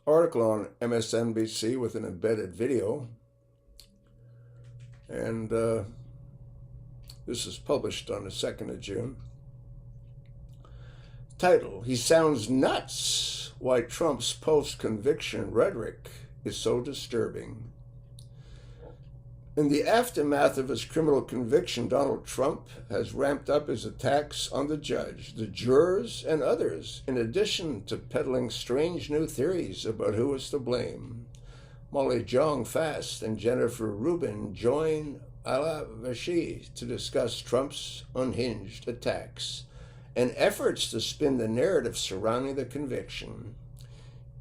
article on MSNBC with an embedded video. And this is published on the 2nd of June. Title, He Sounds Nuts, Why Trump's Post-Conviction Rhetoric is So Disturbing. In the aftermath of his criminal conviction, Donald Trump has ramped up his attacks on the judge, the jurors, and others, in addition to peddling strange new theories about who is to blame. Molly Jong-Fast and Jennifer Rubin join Ala Vashi to discuss Trump's unhinged attacks and efforts to spin the narrative surrounding the conviction.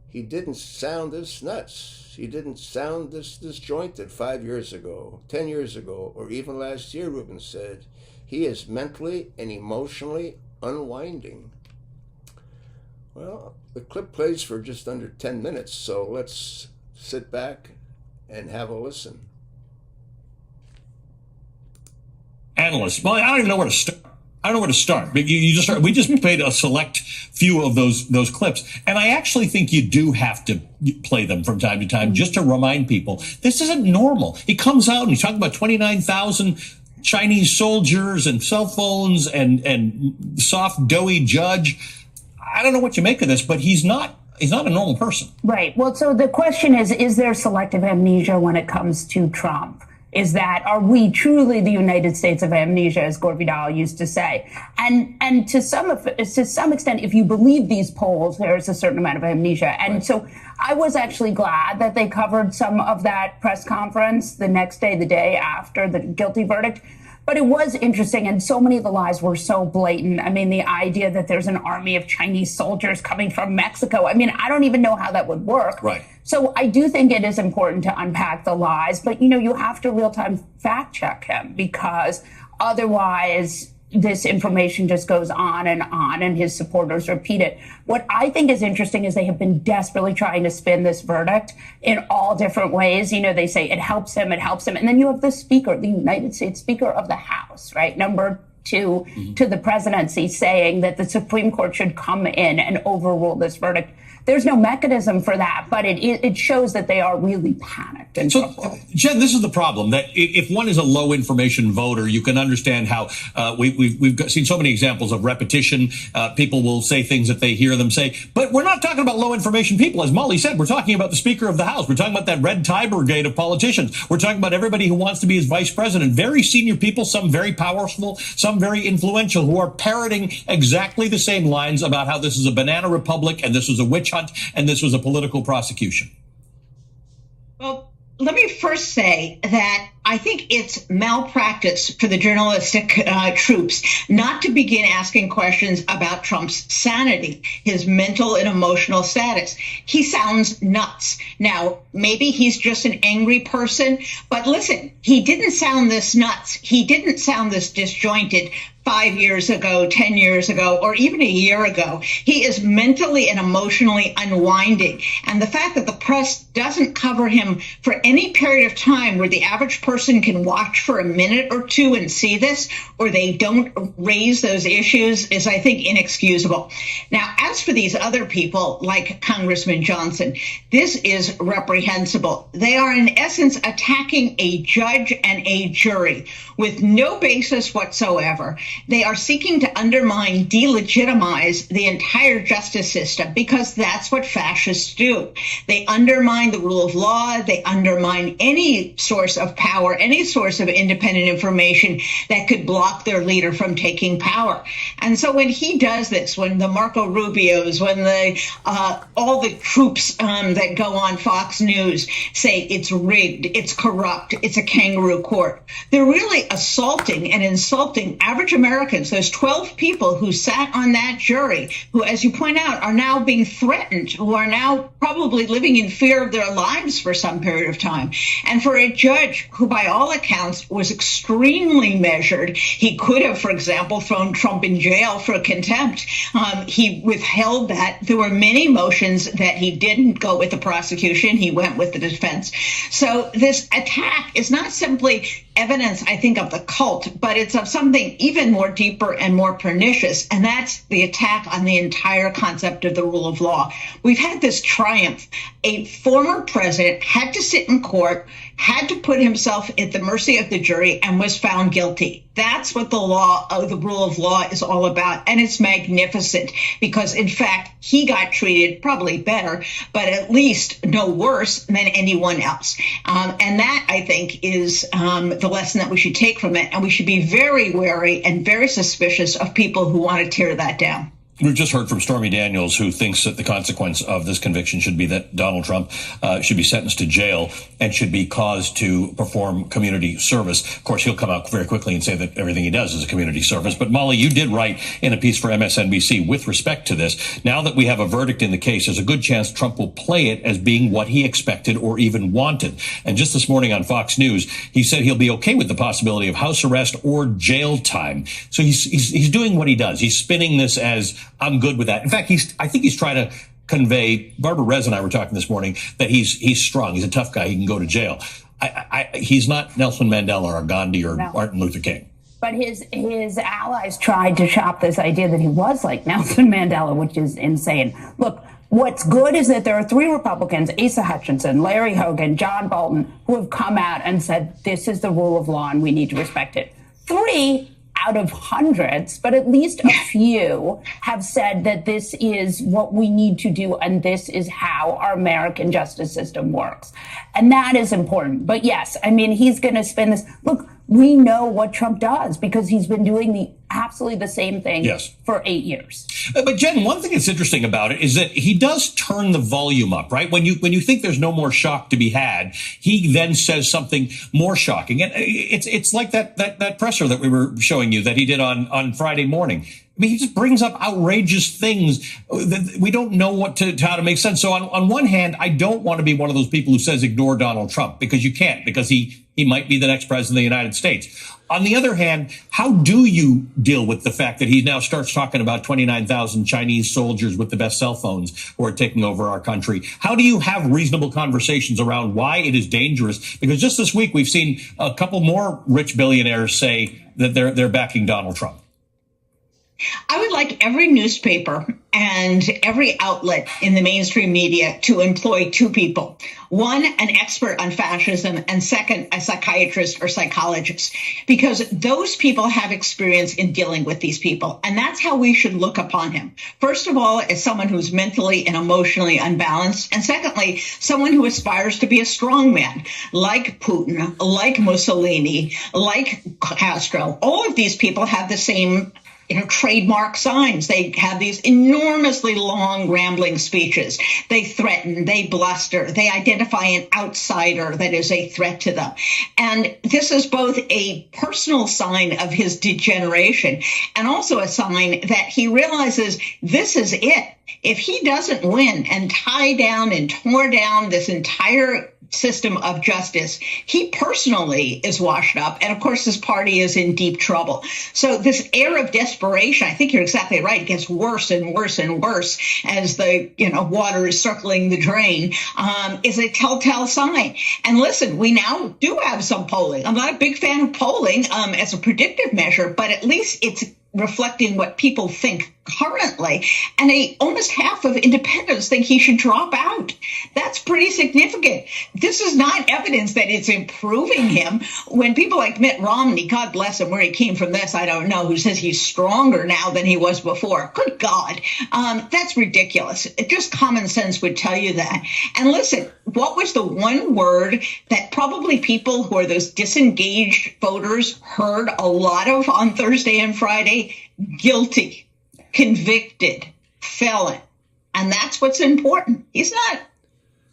He didn't sound this nuts. He didn't sound this disjointed 5 years ago, 10 years ago, or even last year, Rubin said. He is mentally and emotionally unwinding. Well, the clip plays for just under 10 minutes, so let's sit back and have a listen. Analysts, well, I don't even know where to start. We just played a select few of those clips, and I actually think you do have to play them from time to time just to remind people this isn't normal. He comes out and he's talking about 29,000 Chinese soldiers and cell phones and soft, doughy judge. I don't know what you make of this, but he's not a normal person. Right. Well, so the question is there selective amnesia when it comes to Trump? Are we truly the United States of amnesia, as Gore Vidal used to say? And to some extent, if you believe these polls, there is a certain amount of amnesia. And right. So I was actually glad that they covered some of that press conference the next day, the day after the guilty verdict. But it was interesting, and so many of the lies were so blatant. I mean, the idea that there's an army of Chinese soldiers coming from Mexico. I mean, I don't even know how that would work. Right. So I do think it is important to unpack the lies, but, you have to real-time fact check him, because otherwise this information just goes on, and his supporters repeat it. What I think is interesting is they have been desperately trying to spin this verdict in all different ways. They say it helps him. And then you have the speaker, the United States Speaker of the House, right? Number 2 to the presidency, saying that the Supreme Court should come in and overrule this verdict. There's no mechanism for that, but it shows that they are really panicked. And so, Jen, this is the problem, that if one is a low information voter, you can understand how we've seen so many examples of repetition. People will say things that they hear them say, but we're not talking about low information people. As Molly said, we're talking about the Speaker of the House. We're talking about that red tie brigade of politicians. We're talking about everybody who wants to be his vice president. Very senior people, some very powerful, some very influential, who are parroting exactly the same lines about how this is a banana republic and this was a witch hunt and this was a political prosecution. Well, let me first say that I think it's malpractice for the journalistic troops not to begin asking questions about Trump's sanity, his mental and emotional status. He sounds nuts. Now, maybe he's just an angry person, but listen, he didn't sound this nuts. He didn't sound this disjointed 5 years ago, 10 years ago, or even a year ago. He is mentally and emotionally unwinding. And the fact that the press doesn't cover him for any period of time where the average person can watch for a minute or two and see this, or they don't raise those issues, is, I think, inexcusable. Now, as for these other people, like Congressman Johnson, this is reprehensible. They are, in essence, attacking a judge and a jury with no basis whatsoever. They are seeking to undermine, delegitimize the entire justice system, because that's what fascists do. They undermine the rule of law. They undermine any source of power, any source of independent information that could block their leader from taking power. And so when he does this, when the Marco Rubios, when all the troops that go on Fox News say it's rigged, it's corrupt, it's a kangaroo court, they're really assaulting and insulting average Americans, those 12 people who sat on that jury, who, as you point out, are now being threatened, who are now probably living in fear of their lives for some period of time. And for a judge who, by all accounts, was extremely measured, he could have, for example, thrown Trump in jail for contempt. He withheld that. There were many motions that he didn't go with the prosecution. He went with the defense. So this attack is not simply evidence, I think, of the cult, but it's of something even more deeper and more pernicious, and that's the attack on the entire concept of the rule of law. We've had this triumph. A former president had to sit in court, had to put himself at the mercy of the jury, and was found guilty. That's what the rule of law is all about. And it's magnificent because, in fact, he got treated probably better, but at least no worse than anyone else. And that, I think, is the lesson that we should take from it. And we should be very wary and very suspicious of people who want to tear that down. We've just heard from Stormy Daniels, who thinks that the consequence of this conviction should be that Donald Trump should be sentenced to jail and should be caused to perform community service. Of course, he'll come out very quickly and say that everything he does is a community service. But Molly, you did write in a piece for MSNBC with respect to this. Now that we have a verdict in the case, there's a good chance Trump will play it as being what he expected or even wanted. And just this morning on Fox News, he said he'll be okay with the possibility of house arrest or jail time. So he's doing what he does. He's spinning this as, I'm good with that. In fact, I think he's trying to convey, Barbara Rez and I were talking this morning, that he's strong. He's a tough guy. He can go to jail. He's not Nelson Mandela or Gandhi or Martin Luther King. But his allies tried to shop this idea that he was like Nelson Mandela, which is insane. Look, what's good is that there are 3 Republicans, Asa Hutchinson, Larry Hogan, John Bolton, who have come out and said, this is the rule of law and we need to respect it. 3 out of hundreds, but at least a few have said that this is what we need to do and this is how our American justice system works. And that is important. But yes, I mean, he's going to spin this. Look, we know what Trump does because he's been doing absolutely the same thing for 8 years. But Jen, one thing that's interesting about it is that he does turn the volume up, right? When you think there's no more shock to be had, he then says something more shocking. And it's like that presser that we were showing you that he did on Friday morning. I mean, he just brings up outrageous things that we don't know how to make sense. So on one hand, I don't want to be one of those people who says ignore Donald Trump, because you can't, because he might be the next president of the United States. On the other hand, how do you deal with the fact that he now starts talking about 29,000 Chinese soldiers with the best cell phones who are taking over our country? How do you have reasonable conversations around why it is dangerous? Because just this week, we've seen a couple more rich billionaires say that they're backing Donald Trump. I would like every newspaper and every outlet in the mainstream media to employ 2 people. One, an expert on fascism, and second, a psychiatrist or psychologist, because those people have experience in dealing with these people. And that's how we should look upon him. First of all, as someone who's mentally and emotionally unbalanced. And secondly, someone who aspires to be a strong man, like Putin, like Mussolini, like Castro. All of these people have the same trademark signs. They have these enormously long, rambling speeches. They threaten, they bluster, they identify an outsider that is a threat to them. And this is both a personal sign of his degeneration and also a sign that he realizes this is it. If he doesn't win and tie down and tore down this entire system of justice, he personally is washed up. And of course, his party is in deep trouble. So this air of desperation, I think you're exactly right, gets worse and worse and worse as the water is circling the drain, is a telltale sign. And listen, we now do have some polling. I'm not a big fan of polling as a predictive measure, but at least it's reflecting what people think currently. And almost half of independents think he should drop out. That's pretty significant. This is not evidence that it's improving him. When people like Mitt Romney, God bless him, where he came from this, I don't know, who says he's stronger now than he was before. Good God. That's ridiculous. Just common sense would tell you that. And listen, what was the one word that probably people who are those disengaged voters heard a lot of on Thursday and Friday? Guilty, convicted, felon. And that's what's important. He's not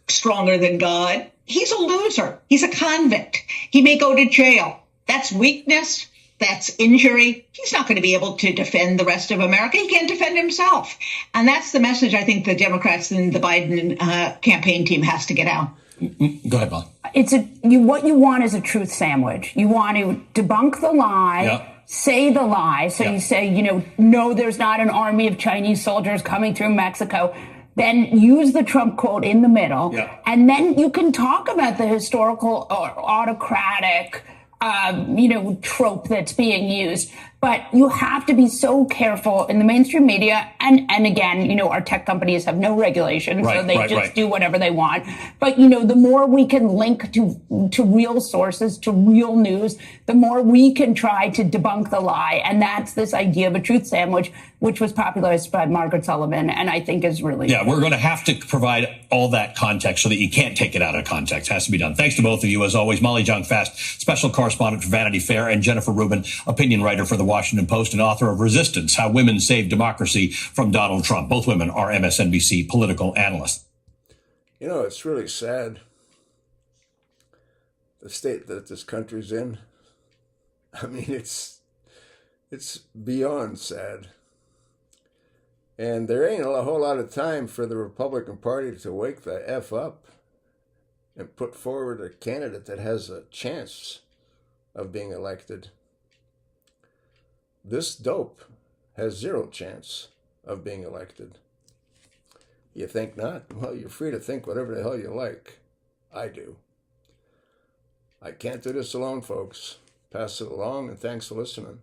stronger than God. He's a loser. He's a convict. He may go to jail. That's weakness. That's injury. He's not going to be able to defend the rest of America. He can't defend himself. And that's the message I think the Democrats and the Biden campaign team has to get out. Go ahead, Bob. What you want is a truth sandwich. You want to debunk the lie, say the lie. So you say, no, there's not an army of Chinese soldiers coming through Mexico. Then use the Trump quote in the middle. And then you can talk about the historical or autocratic trope that's being used. But you have to be so careful in the mainstream media. And again, our tech companies have no regulation, so they just do whatever they want. But, the more we can link to real sources, to real news, the more we can try to debunk the lie. And that's this idea of a truth sandwich, which was popularized by Margaret Sullivan, and I think is really important. We're going to have to provide all that context so that you can't take it out of context. It has to be done. Thanks to both of you, as always. Molly Jong-Fast, special correspondent for Vanity Fair, and Jennifer Rubin, opinion writer for The Washington Post and author of Resistance, How Women Saved Democracy from Donald Trump. Both women are MSNBC political analysts. It's really sad, the state that this country's in. I mean, it's beyond sad. And there ain't a whole lot of time for the Republican Party to wake the F up and put forward a candidate that has a chance of being elected. This dope has zero chance of being elected. You think not? Well, you're free to think whatever the hell you like. I do. I can't do this alone, folks. Pass it along, and thanks for listening.